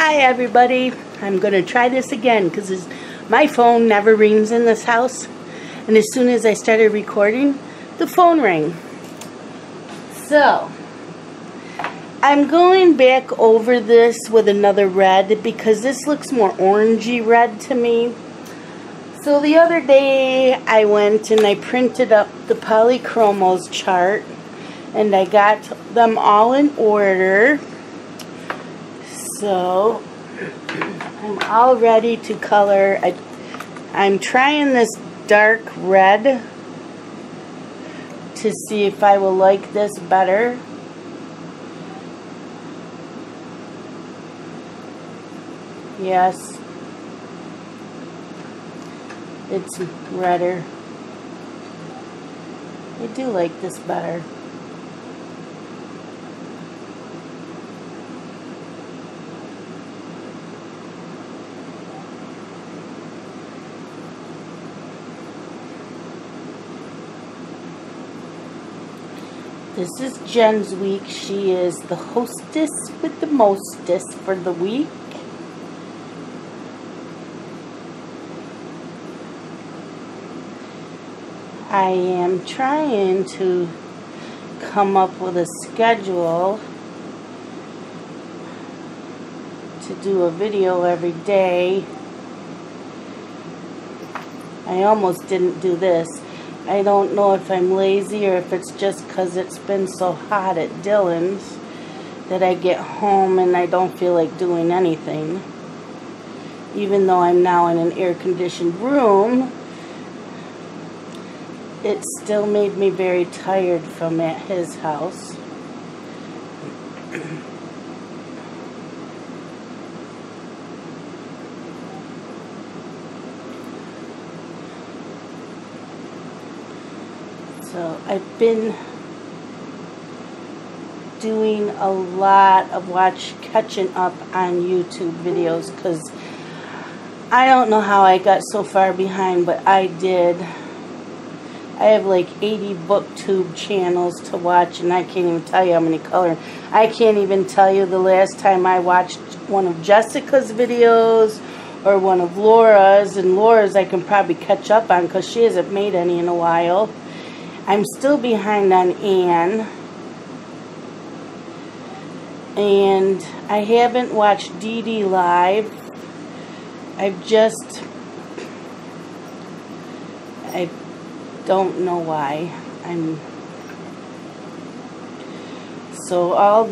Hi everybody, I'm going to try this again because my phone never rings in this house, and as soon as I started recording, the phone rang. So, I'm going back over this with another red because this looks more orangey red to me. So the other day I went and I printed up the polychromos chart and I got them all in order. So I'm all ready to color. I'm trying this dark red to see if I will like this better. Yes, it's redder. I do like this better. This is Jen's week. She is the hostess with the mostest for the week. I am trying to come up with a schedule to do a video every day. I almost didn't do this. I don't know if I'm lazy or if it's just because it's been so hot at Dylan's that I get home and I don't feel like doing anything. Even though I'm now in an air-conditioned room, it still made me very tired from at his house. So I've been doing a lot of catching up on YouTube videos because I don't know how I got so far behind, but I did. I have like 80 booktube channels to watch, and I can't even tell you how many colors. I can't even tell you the last time I watched one of Jessica's videos or one of Laura's, and Laura's I can probably catch up on because she hasn't made any in a while. I'm still behind on Anne, and I haven't watched Dee Dee live. I don't know why. So all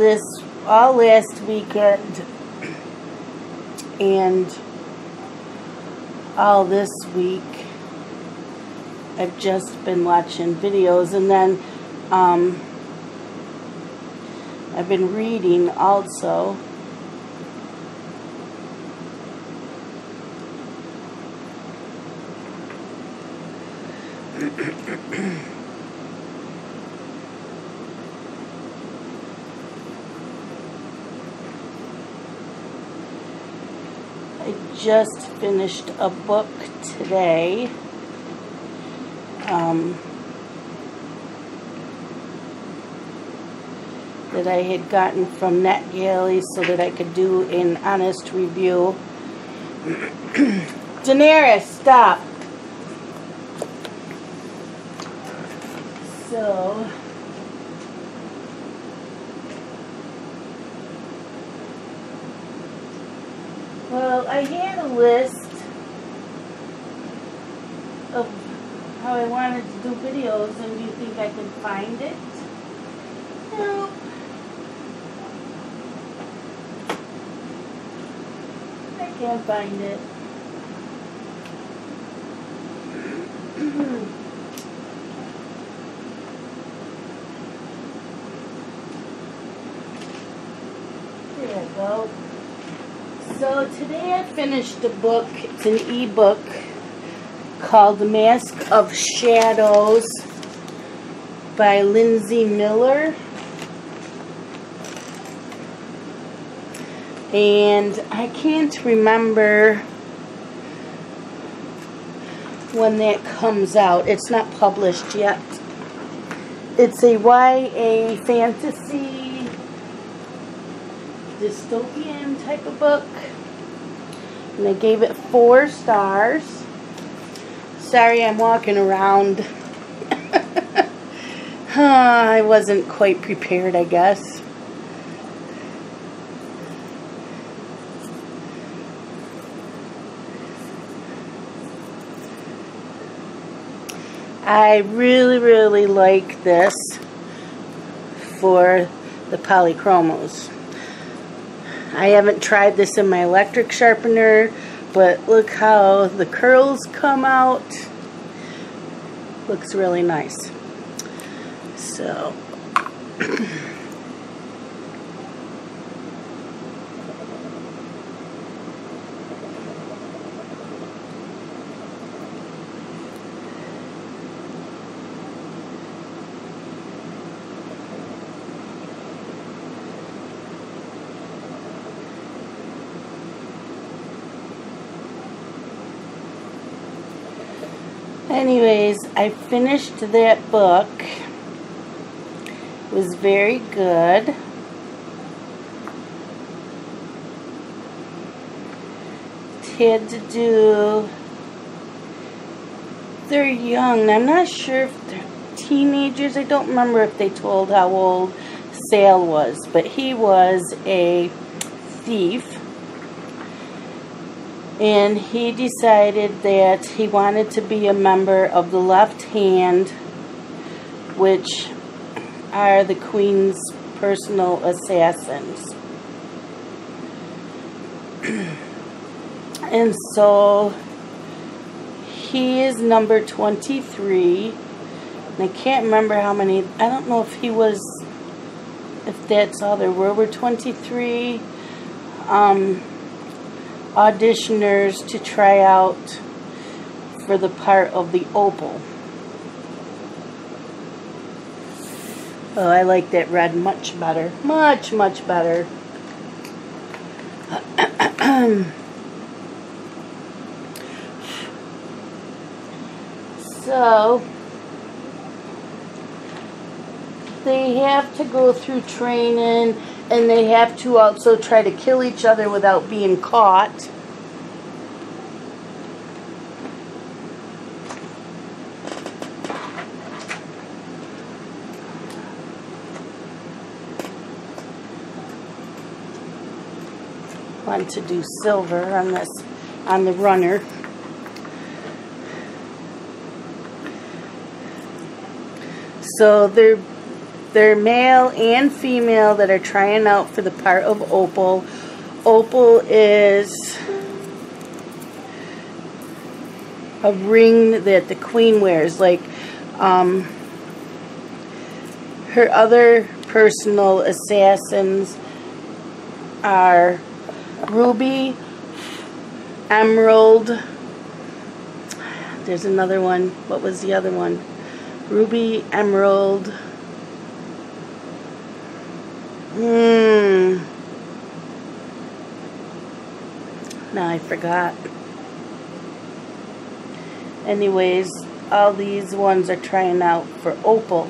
last weekend and all this week I've just been watching videos, and then I've been reading also. I just finished a book today. That I had gotten from NetGalley so that I could do an honest review. Daenerys, stop. So, well, I had a list of how I wanted to do videos, and do you think I can find it? Nope. I can't find it. There I go. So today I finished a book. It's an ebook called The Mask of Shadows by Lindsay Miller. And I can't remember when that comes out. It's not published yet. It's a YA fantasy dystopian type of book. And I gave it 4 stars. Sorry, I'm walking around. I wasn't quite prepared, I guess. I really like this for the polychromos. I haven't tried this in my electric sharpener, but look how the curls come out. Looks really nice. So anyways, I finished that book. It was very good. It had to do, they're young. I'm not sure if they're teenagers. I don't remember if they told how old Sal was, but he was a thief. And he decided that he wanted to be a member of the Left Hand, which are the Queen's personal assassins. And so he is number 23. And I can't remember how many, I don't know if he was, if that's all there were 23 auditioners to try out for the part of the Opal. Oh, I like that red much better. Much better. So, they have to go through training, and they have to also try to kill each other without being caught. Want to do silver on this, on the runner. So they're male and female that are trying out for the part of Opal. Opal is a ring that the Queen wears, like her other personal assassins are Ruby, Emerald. There's another one. What was the other one? Ruby, Emerald. Now I forgot. Anyways, all these ones are trying out for Opal.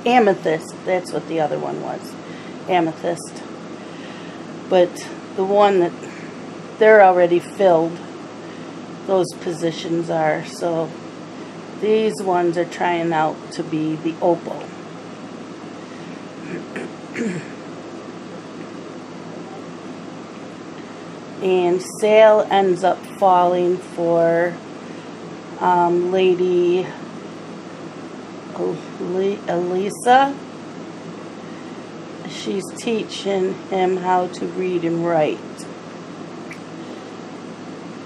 Amethyst, that's what the other one was. Amethyst. But the one that they're already filled, those positions are. So these ones are trying out to be the Opal. And Sal ends up falling for Lady Elisa. She's teaching him how to read and write.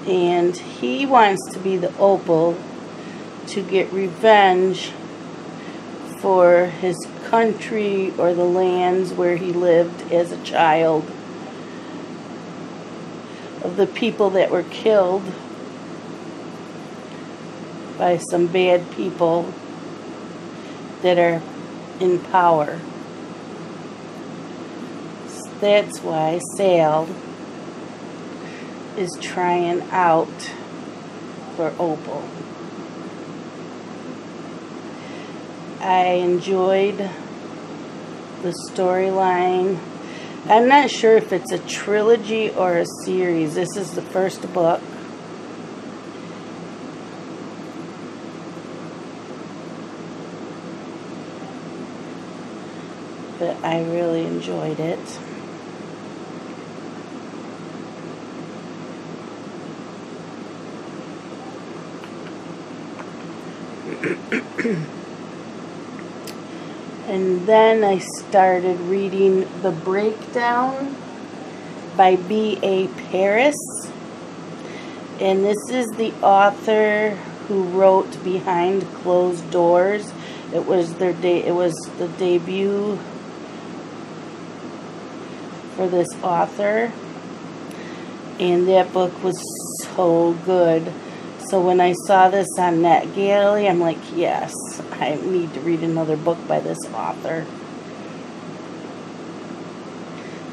And he wants to be the Opal to get revenge for his country or the lands where he lived as a child, of the people that were killed by some bad people that are in power. So that's why Sal is trying out for Opal. I enjoyed the storyline. I'm not sure if it's a trilogy or a series. This is the first book. But I really enjoyed it. And then I started reading The Breakdown by B.A. Paris. And this is the author who wrote Behind Closed Doors. It was the debut for this author. And that book was so good. So when I saw this on NetGalley, I'm like, yes, I need to read another book by this author.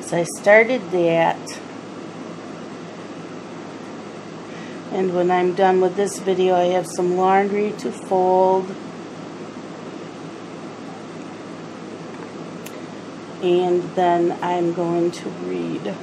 So I started that. And when I'm done with this video, I have some laundry to fold. And then I'm going to read.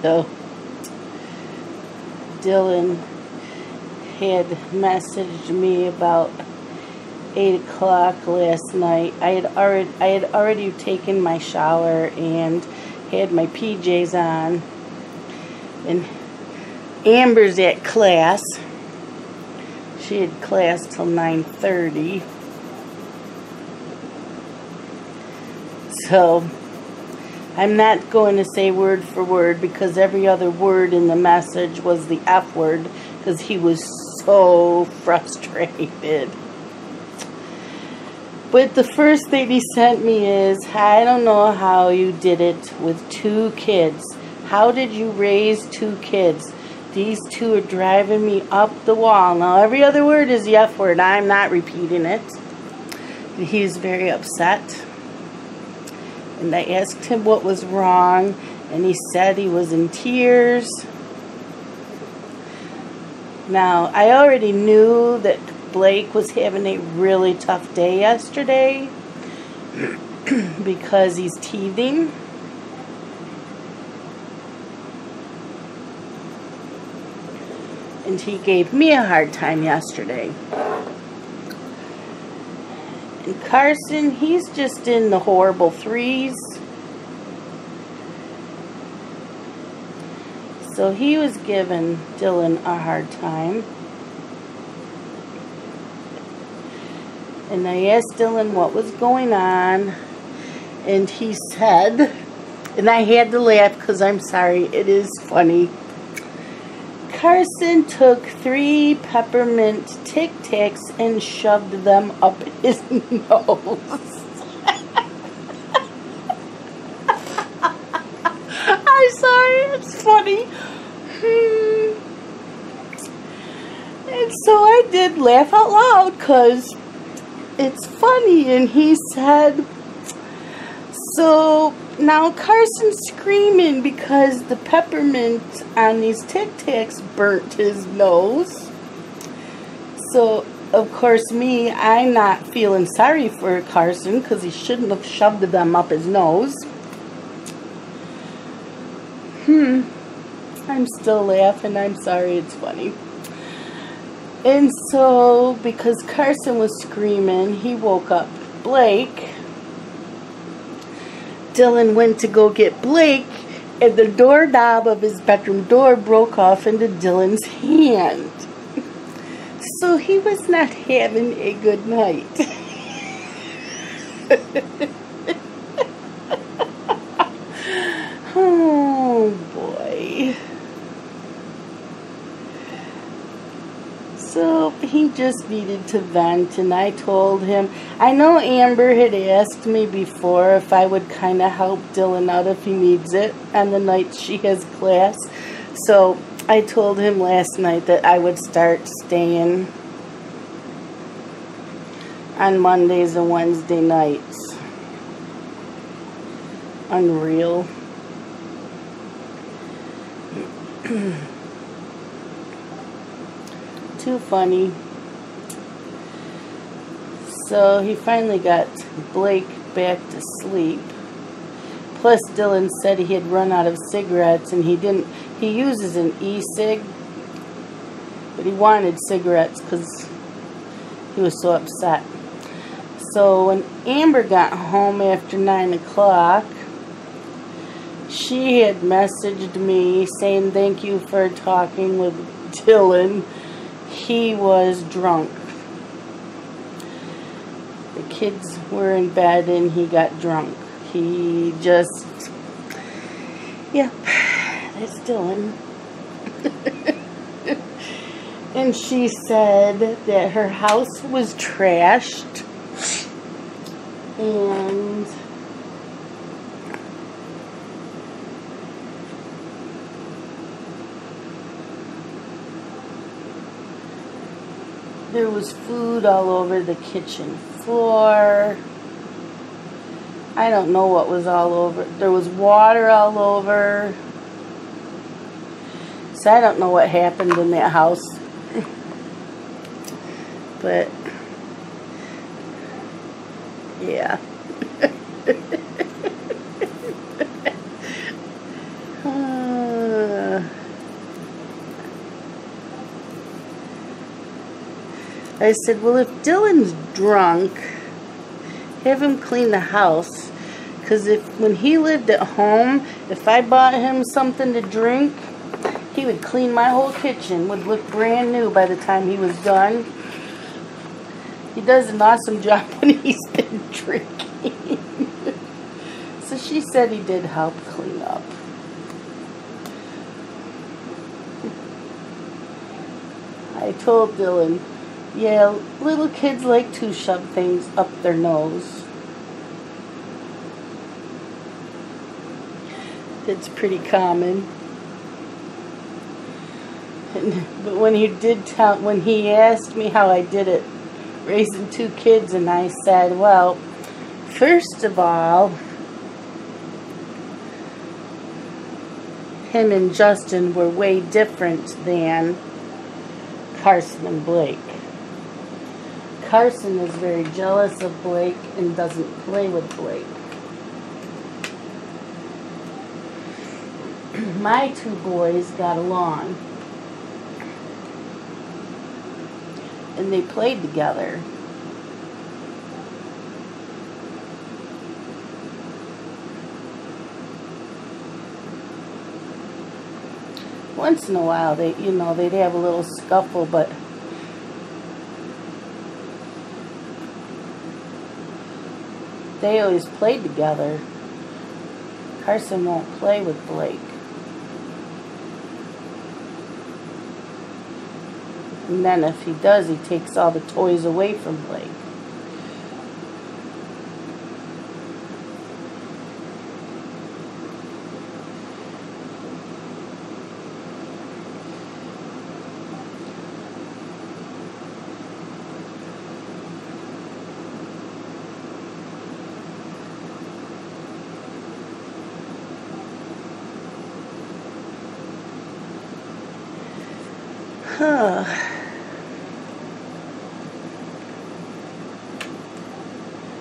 So, Dylan had messaged me about 8 o'clock last night. I had already taken my shower and had my PJs on. And Amber's at class. She had class till 9:30. So, I'm not going to say word for word because every other word in the message was the F word because he was so frustrated. But the first thing he sent me is, I don't know how you did it with 2 kids. How did you raise 2 kids? These 2 are driving me up the wall. Now every other word is the F word. I'm not repeating it. He's very upset. And I asked him what was wrong, and he said he was in tears. Now, I already knew that Blake was having a really tough day yesterday because he's teething. And he gave me a hard time yesterday. And Carson, he's just in the horrible 3s. So he was giving Dylan a hard time. And I asked Dylan what was going on. And he said, and I had to laugh because I'm sorry, it is funny. Carson took 3 peppermint Tic Tacs and shoved them up his nose. I'm sorry, it's funny. And so I did laugh out loud because it's funny. And he said, so now Carson's screaming because the peppermint on these Tic Tacs burnt his nose. So, of course, I'm not feeling sorry for Carson because he shouldn't have shoved them up his nose. I'm still laughing. I'm sorry, it's funny. And so, because Carson was screaming, he woke up Blake. Dylan went to go get Blake, and the doorknob of his bedroom door broke off into Dylan's hand. So he was not having a good night. Oh boy. So he just needed to vent, and I told him, I know Amber had asked me before if I would kind of help Dylan out if he needs it on the nights she has class. So I told him last night that I would start staying on Mondays and Wednesday nights. Unreal. Too funny. So he finally got Blake back to sleep. Plus Dylan said he had run out of cigarettes, and he uses an e-cig, but he wanted cigarettes because he was so upset. So when Amber got home after 9 o'clock, she had messaged me saying thank you for talking with Dylan. He was drunk. The kids were in bed and he got drunk. He just, yep, that's Dylan. And she said that her house was trashed, and there was food all over the kitchen floor. I don't know what was all over. There was water all over. So I don't know what happened in that house. But, yeah. I said, well, if Dylan's drunk, have him clean the house. Because when he lived at home, if I bought him something to drink, he would clean my whole kitchen. Would look brand new by the time he was done. He does an awesome job when he's been drinking. So she said he did help clean up. I told Dylan, yeah, little kids like to shove things up their nose. It's pretty common. But when he asked me how I did it, raising 2 kids, and I said, well, first of all, him and Justin were way different than Carson and Blake. Carson is very jealous of Blake and doesn't play with Blake. My 2 boys got along. And they played together. Once in a while, they'd have a little scuffle, but they always played together. Carson won't play with Blake. And then if he does, he takes all the toys away from Blake.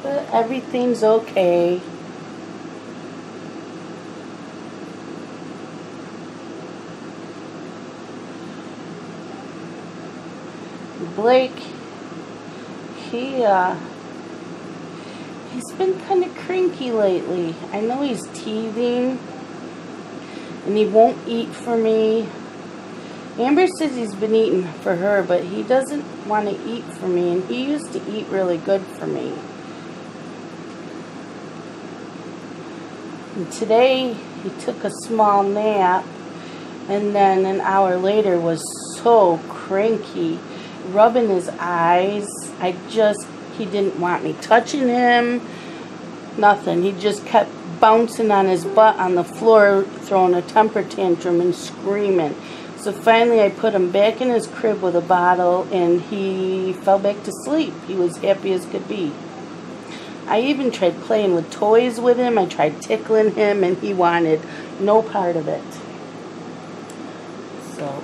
But everything's okay. Blake, he's been kind of cranky lately. I know he's teething, and he won't eat for me. Amber says he's been eating for her, but he doesn't want to eat for me, and he used to eat really good for me. And today, he took a small nap, and then an hour later was so cranky. rubbing his eyes. He didn't want me touching him. Nothing. He just kept bouncing on his butt on the floor, throwing a temper tantrum and screaming. So finally I put him back in his crib with a bottle, and he fell back to sleep. He was happy as could be. I even tried playing with toys with him. I tried tickling him, and he wanted no part of it. So,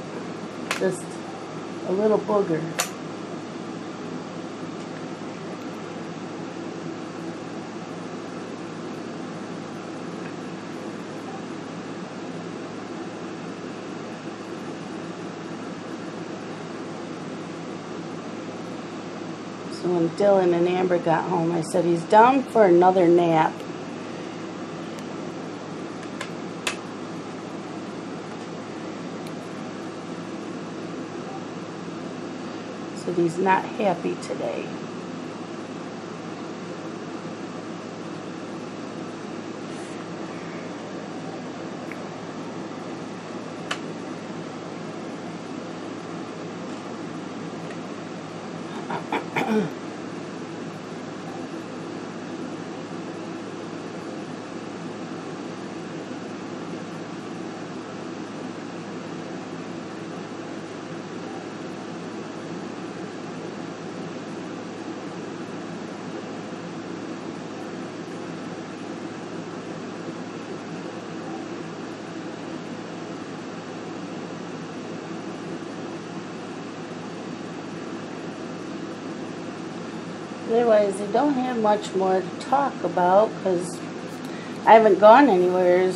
just a little booger. So when Dylan and Amber got home, I said, he's down for another nap. So he's not happy today. Otherwise, I don't have much more to talk about because I haven't gone anywhere.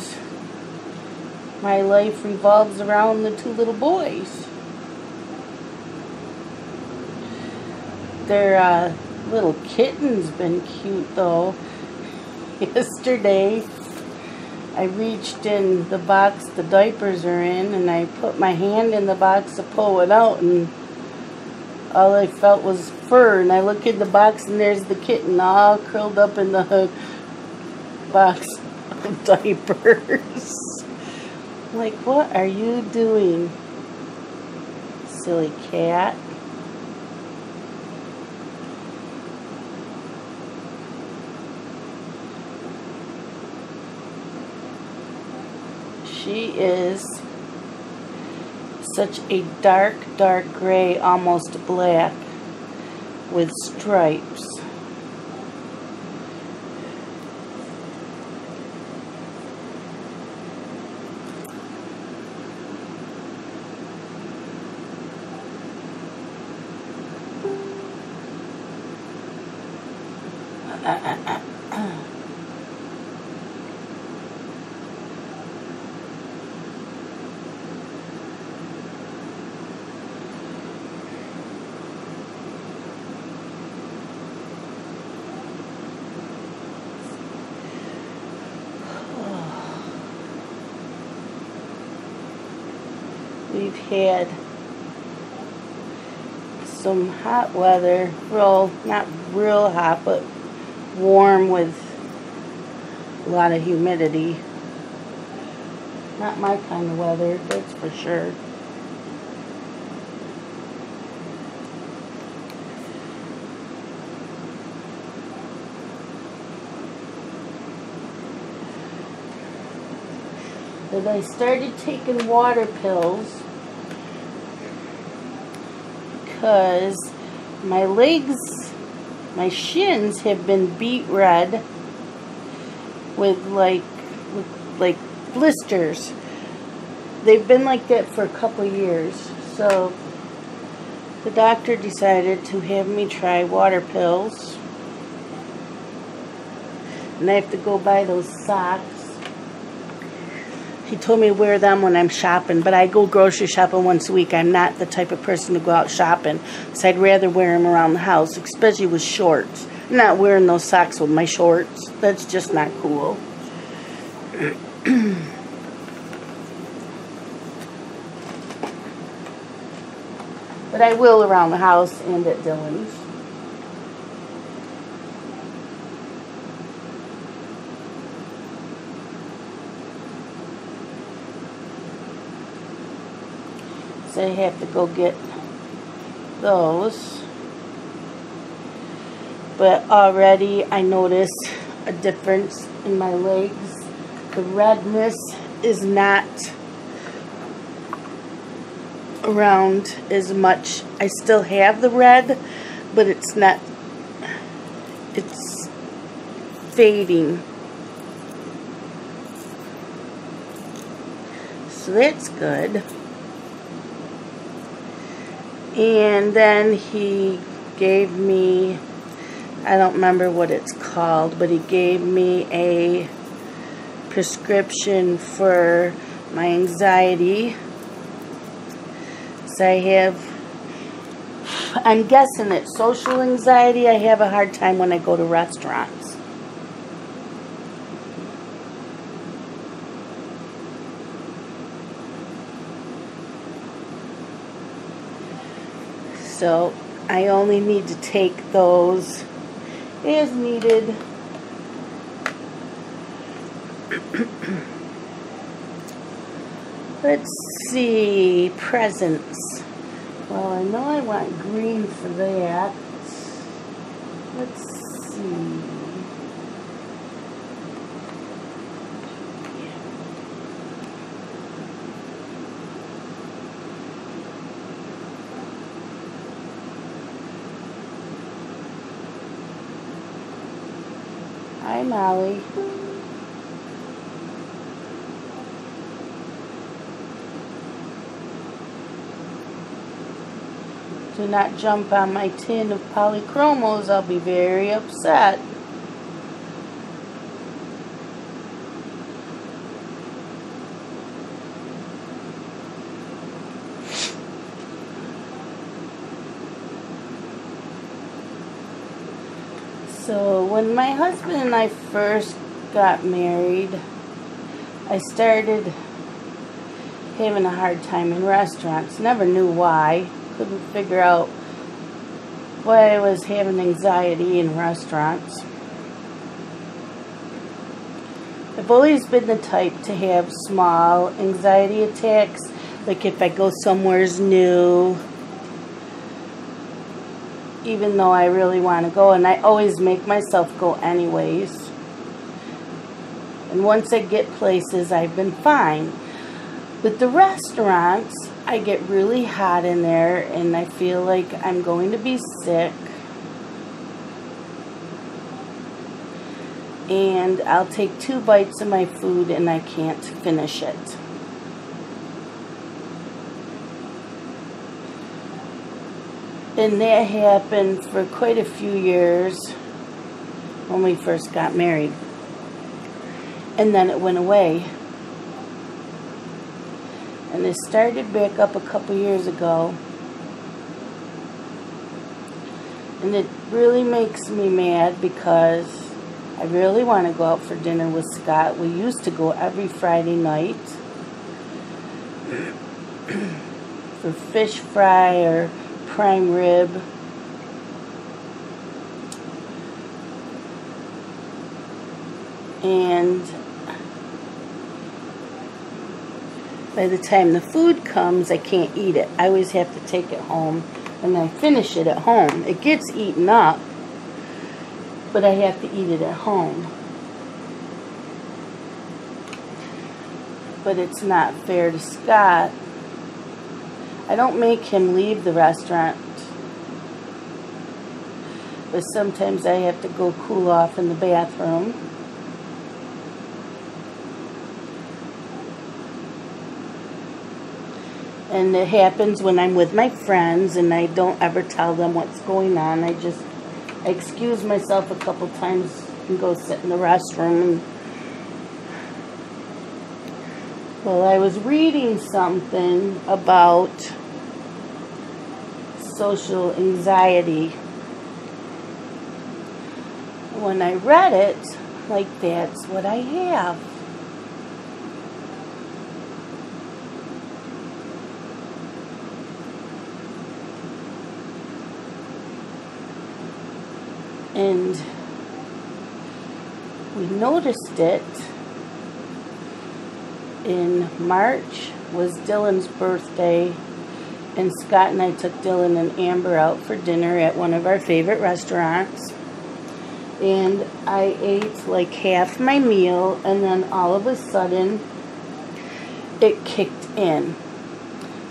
My life revolves around the two little boys. Their little kitten's been cute though. Yesterday, I reached in the box the diapers are in, and I put my hand in the box to pull it out, and all I felt was fur, and I look in the box and there's the kitten all curled up in the box of diapers. Like, what are you doing, silly cat? She is such a dark gray, almost black, with stripes. We've had some hot weather, well, not real hot, but warm with a lot of humidity. Not my kind of weather, that's for sure. But I started taking water pills because my legs, my shins have been beet red with like blisters. They've been like that for a couple years. So the doctor decided to have me try water pills. And I have to go buy those socks. He told me to wear them when I'm shopping, but I go grocery shopping once a week. I'm not the type of person to go out shopping, so I'd rather wear them around the house, especially with shorts. I'm not wearing those socks with my shorts. That's just not cool. But I will around the house and at Dylan's. So I have to go get those. But already I notice a difference in my legs. The redness is not around as much. I still have the red, but it's not, it's fading. So that's good. And then he gave me, I don't remember what it's called, but he gave me a prescription for my anxiety. So I have, I'm guessing it's social anxiety. I have a hard time when I go to restaurants. So I only need to take those as needed. Let's see, presents. Well, I know I want green for that. Let's see. Hi, Molly. Do not jump on my tin of polychromos. I'll be very upset. So when my husband and I first got married, I started having a hard time in restaurants. Never knew why. Couldn't figure out why I was having anxiety in restaurants. I've always been the type to have small anxiety attacks, like if I go somewhere's new, even though I really want to go, and I always make myself go anyways. And once I get places, I've been fine. But the restaurants, I get really hot in there and I feel like I'm going to be sick. And I'll take 2 bites of my food and I can't finish it. And that happened for quite a few years when we first got married. And then it went away. And it started back up a couple years ago. And it really makes me mad because I really want to go out for dinner with Scott. We used to go every Friday night for fish fry or prime rib. And by the time the food comes, I can't eat it. I always have to take it home, and I finish it at home. It gets eaten up, but I have to eat it at home. But it's not fair to Scott. I don't make him leave the restaurant, but sometimes I have to go cool off in the bathroom. And it happens when I'm with my friends and I don't ever tell them what's going on. I just excuse myself a couple times and go sit in the restroom. And well, I was reading something about social anxiety. When I read it, like, that's what I have. And we noticed it in March was Dylan's birthday, And Scott and I took Dylan and Amber out for dinner at one of our favorite restaurants. And I ate like half my meal, and then all of a sudden it kicked in.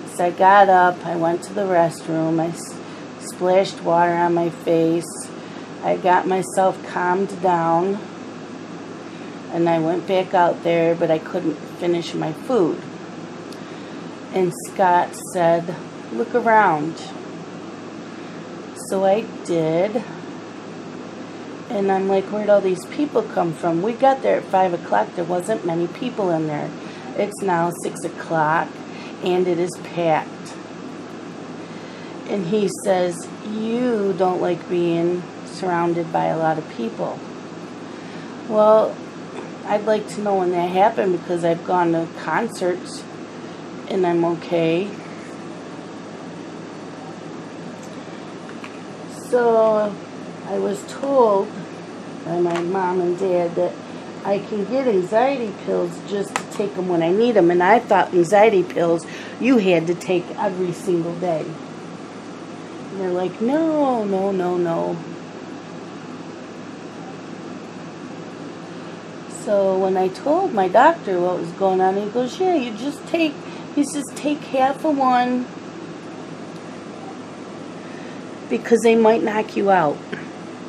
So I got up, I went to the restroom, I splashed water on my face, I got myself calmed down, and I went back out there, but I couldn't finish my food. And Scott said, "Look around." So I did. And I'm like, where'd all these people come from? We got there at 5 o'clock. There wasn't many people in there. It's now 6 o'clock, and it is packed. And he says, "You don't like being surrounded by a lot of people." Well, I'd like to know when that happened, because I've gone to concerts and I'm okay. So I was told by my mom and dad that I can get anxiety pills just to take them when I need them. And I thought anxiety pills you had to take every single day. And they're like, no, no, no, no. So when I told my doctor what was going on, he goes, yeah, you just take, he says, take half of one, because they might knock you out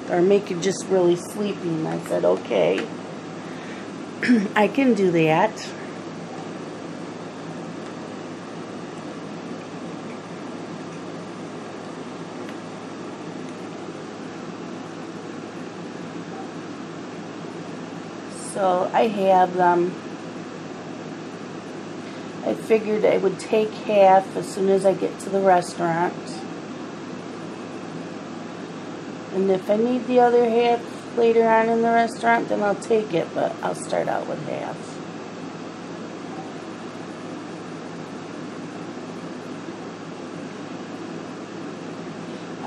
or make you just really sleepy. And I said, okay, I can do that. So I have them. I figured I would take half as soon as I get to the restaurant. And if I need the other half later on in the restaurant, then I'll take it, but I'll start out with half.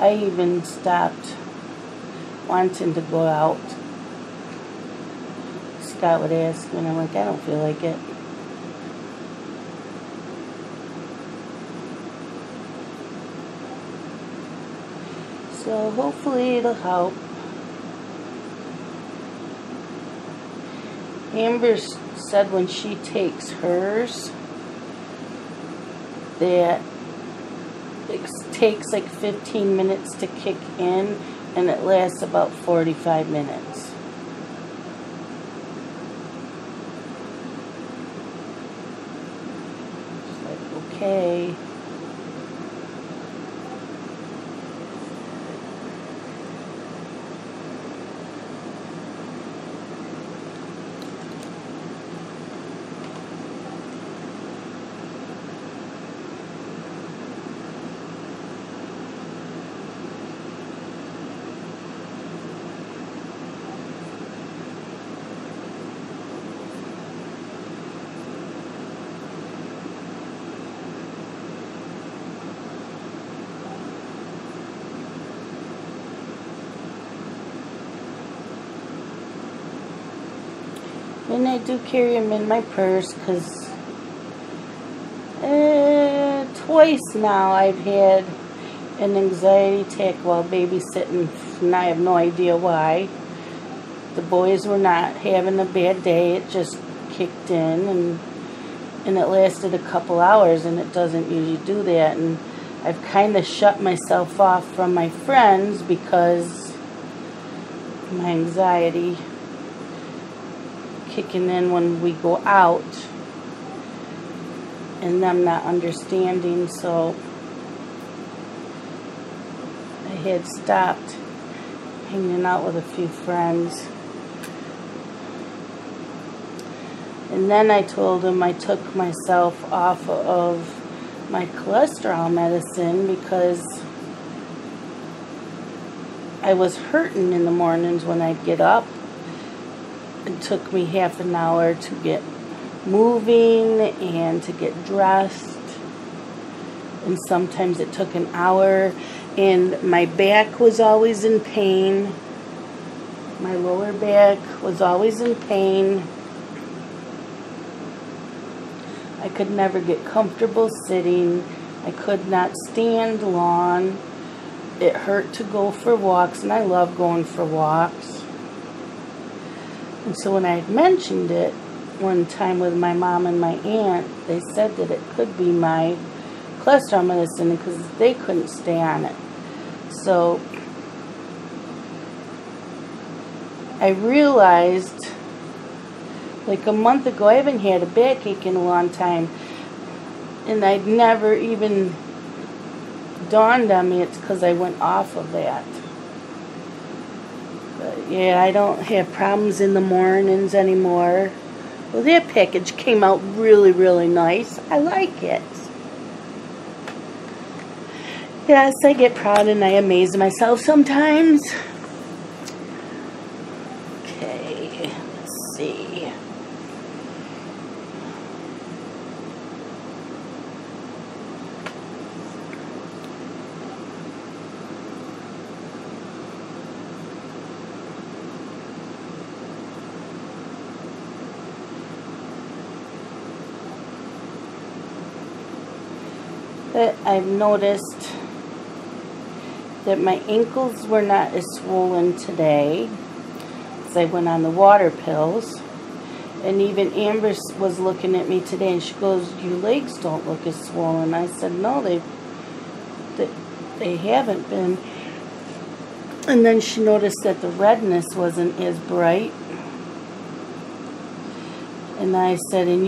I even stopped wanting to go out. Scott would ask me, and I'm like, I don't feel like it. So hopefully it'll help. Amber said when she takes hers that it takes like 15 minutes to kick in, and it lasts about 45 minutes. She's like, okay. And I do carry them in my purse, because twice now I've had an anxiety attack while babysitting, and I have no idea why. The boys were not having a bad day. It just kicked in, and it lasted a couple hours, and it doesn't usually do that. And I've kind of shut myself off from my friends because of my anxiety kicking in when we go out, and them not understanding. So I had stopped hanging out with a few friends. And then I told him I took myself off of my cholesterol medicine because I was hurting in the mornings when I'd get up. It took me half an hour to get moving and to get dressed, and sometimes it took an hour, and my back was always in pain. My lower back was always in pain. I could never get comfortable sitting. I could not stand lawn. It hurt to go for walks, and I love going for walks. And so when I had mentioned it one time with my mom and my aunt, they said that it could be my cholesterol medicine because they couldn't stay on it. So I realized like a month ago, I haven't had a backache in a long time, and I'd never even dawned on me it's because I went off of that. But yeah, I don't have problems in the mornings anymore. Well, that package came out really, really nice. I like it. Yes, I get proud and I amaze myself sometimes. Okay, let's see. But I've noticed that my ankles were not as swollen today as I went on the water pills. And even Amber was looking at me today and she goes, your legs don't look as swollen. I said, no, they haven't been. And then she noticed that the redness wasn't as bright. And I said, and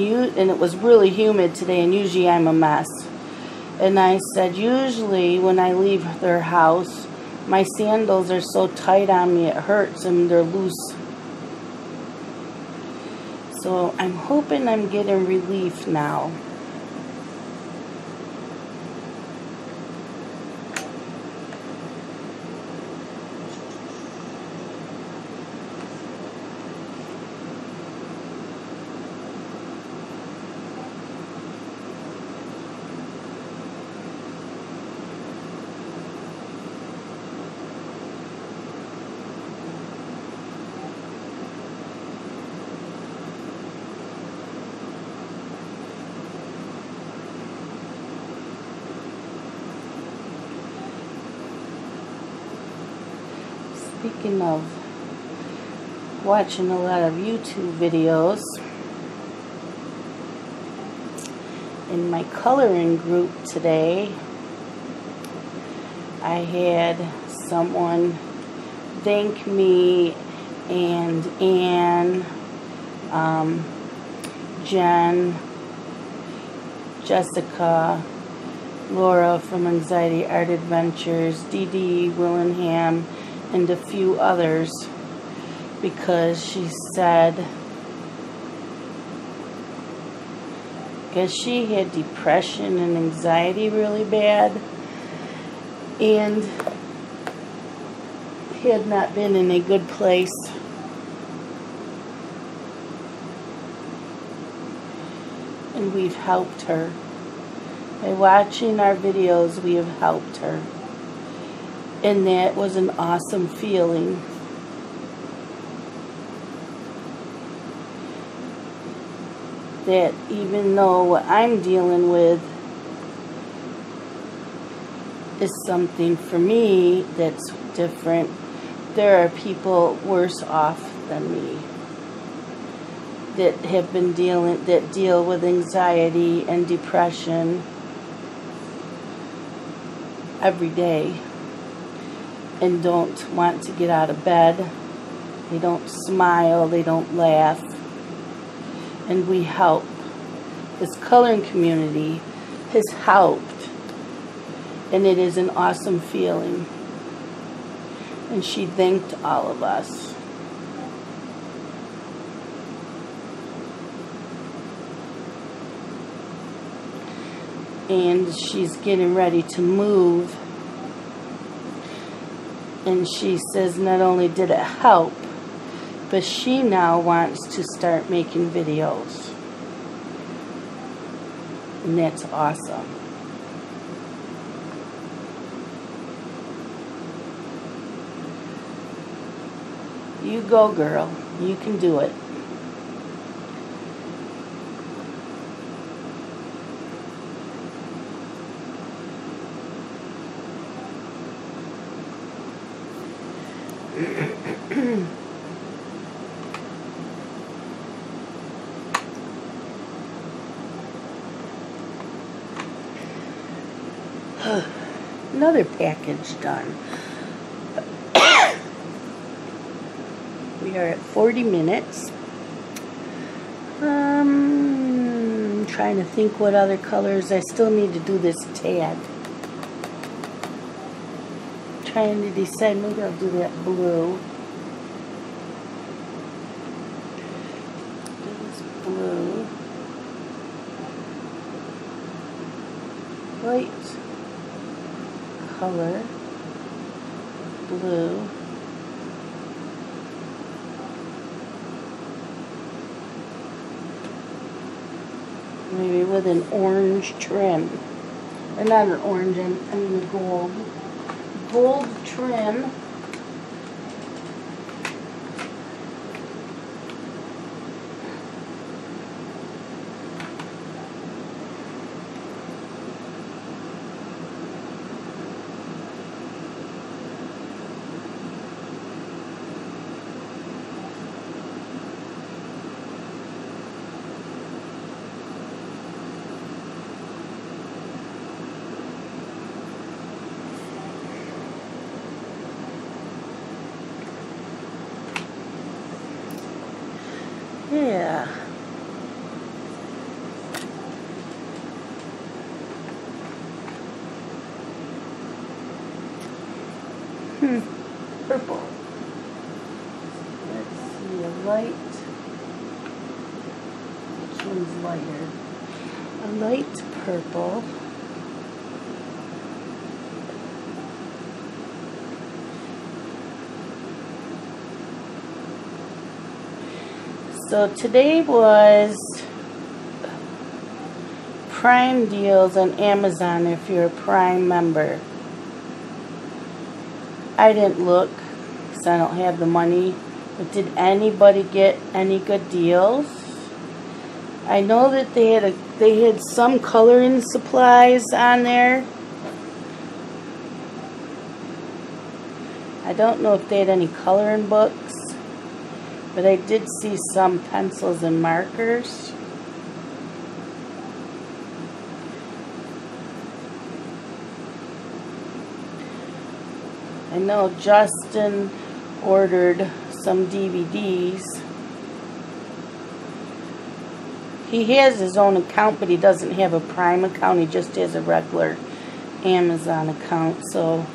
it was really humid today, and usually I'm a mess. And I said, usually when I leave their house, my sandals are so tight on me it hurts and they're loose. So I'm hoping I'm getting relief now. Speaking of watching a lot of YouTube videos, in my coloring group today, I had someone thank me and Anne, Jen, Jessica, Laura from Anxiety Art Adventures, Dee Dee Willingham, and a few others, because she said, because she had depression and anxiety really bad and had not been in a good place. And we've helped her. By watching our videos, we have helped her. And that was an awesome feeling. That even though what I'm dealing with is something for me that's different, there are people worse off than me that have been deal with anxiety and depression every day and don't want to get out of bed. They don't smile, they don't laugh. And we help. This coloring community has helped, and it is an awesome feeling. And she thanked all of us. And she's getting ready to move. And she says not only did it help, but she now wants to start making videos. And that's awesome. You go, girl. You can do it. Another package done. We are at 40 minutes. Trying to think what other colors. I still need to do this tag. Trying to decide, maybe I'll do that blue. Do this blue. White color. Blue. Maybe with an orange trim. Or not an orange, I mean a gold. Gold trim. Yeah. Purple. Let's see, a light. Which one's lighter? A light purple. So today was Prime deals on Amazon if you're a Prime member. I didn't look because I don't have the money. But did anybody get any good deals? I know that they had some coloring supplies on there. I don't know if they had any coloring books. But I did see some pencils and markers. I know Justin ordered some DVDs. He has his own account, but he doesn't have a Prime account. He just has a regular Amazon account. So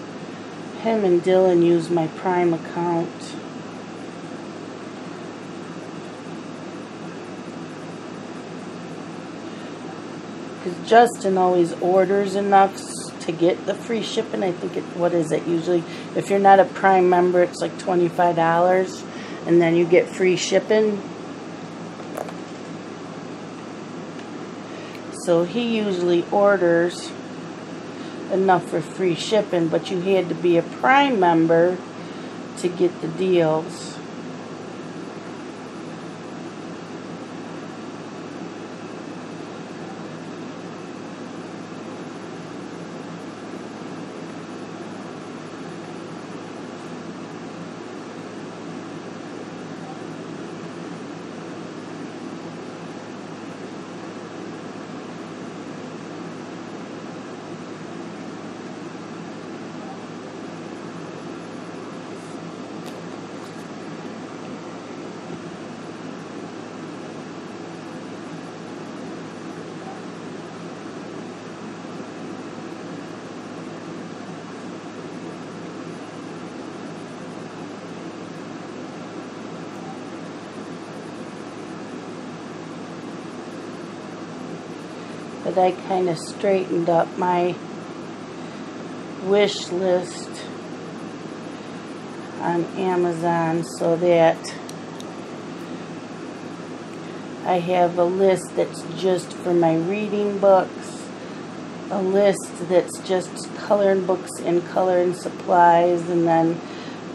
him and Dylan use my Prime account. Because Justin always orders enough to get the free shipping. I think what is it usually? If you're not a Prime member, it's like $25, and then you get free shipping. So he usually orders enough for free shipping, but you had to be a Prime member to get the deals. But I kind of straightened up my wish list on Amazon so that I have a list that's just for my reading books, a list that's just coloring books and coloring supplies, and then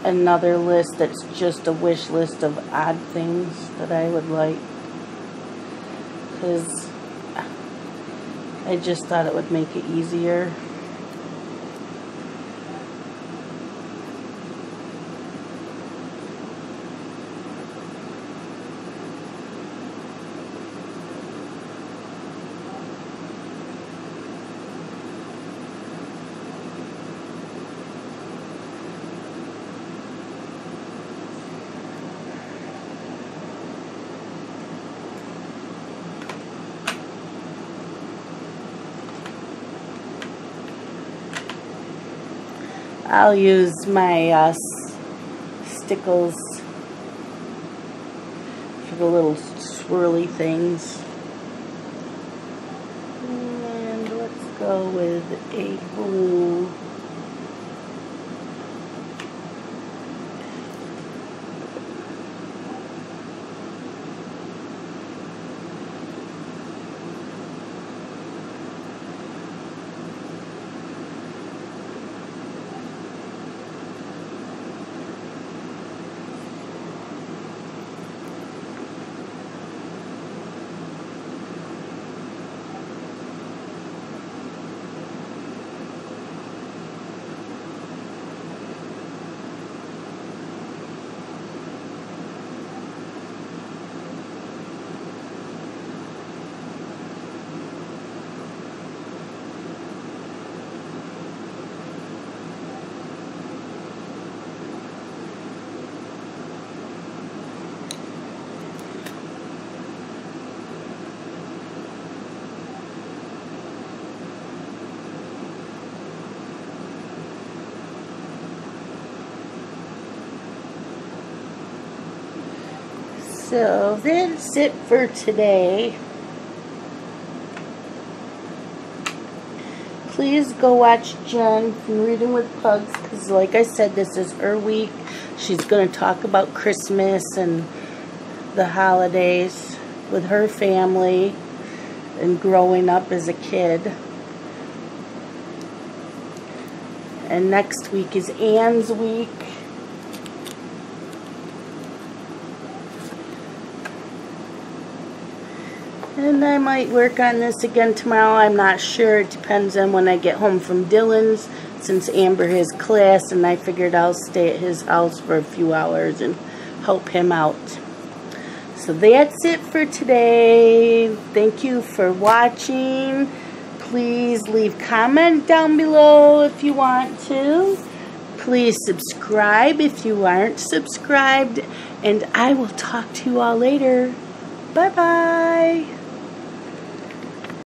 another list that's just a wish list of odd things that I would like. Because I just thought it would make it easier. I'll use my stickles for the little swirly things. And let's go with a blue. So that's it for today. Please go watch Jen from Reading with Pugs, because like I said, this is her week. She's going to talk about Christmas and the holidays with her family and growing up as a kid. And next week is Anne's week. And I might work on this again tomorrow. I'm not sure. It depends on when I get home from Dylan's, since Amber has class, and I figured I'll stay at his house for a few hours and help him out. So that's it for today. Thank you for watching. Please leave comment down below if you want to. Please subscribe if you aren't subscribed. And I will talk to you all later. Bye-bye.